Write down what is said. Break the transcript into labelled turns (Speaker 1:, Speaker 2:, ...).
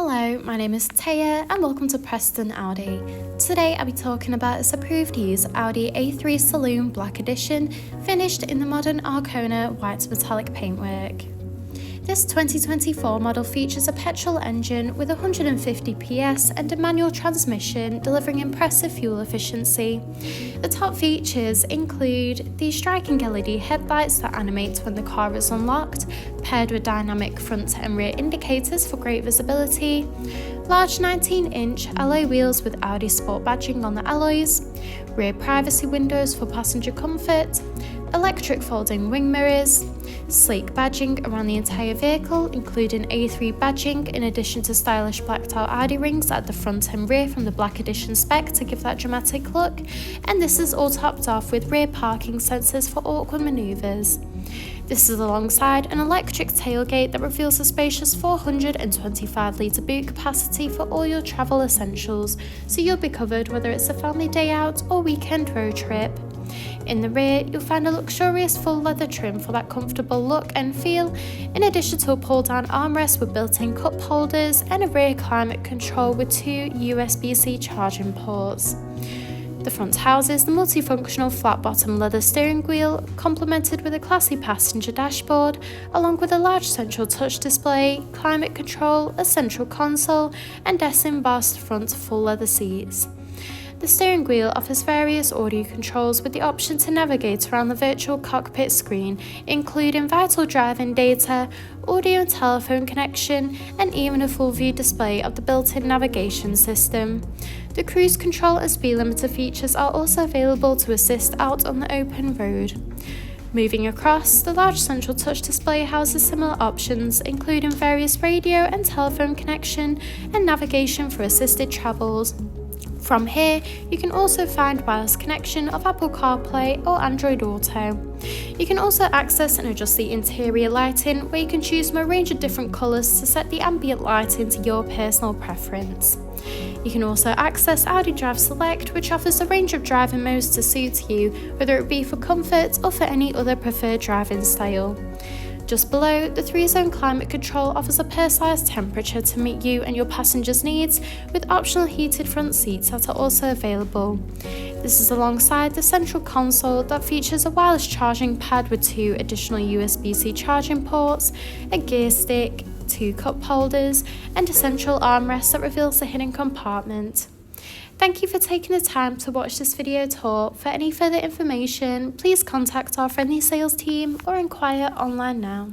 Speaker 1: Hello, my name is Taya and welcome to Preston Audi. Today I'll be talking about its approved use Audi A3 Saloon Black Edition finished in the modern Arkona White Metallic paintwork. This 2024 model features a petrol engine with 150 PS and a manual transmission delivering impressive fuel efficiency. The top features include the striking LED headlights that animate when the car is unlocked, paired with dynamic front and rear indicators for great visibility, large 19-inch alloy wheels with Audi Sport badging on the alloys, rear privacy windows for passenger comfort, electric folding wing mirrors, sleek badging around the entire vehicle, including A3 badging in addition to stylish blacked out Audi rings at the front and rear from the Black Edition spec to give that dramatic look, and this is all topped off with rear parking sensors for awkward manoeuvres. This is alongside an electric tailgate that reveals a spacious 425 litre boot capacity for all your travel essentials, so you'll be covered whether it's a family day out or weekend road trip. In the rear, you'll find a luxurious full leather trim for that comfortable look and feel, in addition to a pull-down armrest with built-in cup holders and a rear climate control with two USB-C charging ports. The front houses the multifunctional flat-bottom leather steering wheel, complemented with a classy passenger dashboard, along with a large central touch display, climate control, a central console, and desk-embossed front full leather seats. The steering wheel offers various audio controls with the option to navigate around the virtual cockpit screen, including vital driving data, audio and telephone connection, and even a full view display of the built-in navigation system. The cruise control and speed limiter features are also available to assist out on the open road. Moving across, the large central touch display houses similar options, including various radio and telephone connection and navigation for assisted travels. From here, you can also find wireless connection of Apple CarPlay or Android Auto. You can also access and adjust the interior lighting, where you can choose from a range of different colours to set the ambient lighting to your personal preference. You can also access Audi Drive Select, which offers a range of driving modes to suit you, whether it be for comfort or for any other preferred driving style. Just below, the 3-zone climate control offers a personalised temperature to meet you and your passengers' needs, with optional heated front seats that are also available. This is alongside the central console that features a wireless charging pad with 2 additional USB-C charging ports, a gear stick, 2 cup holders, and a central armrest that reveals the hidden compartment. Thank you for taking the time to watch this video tour. For any further information, please contact our friendly sales team or inquire online now.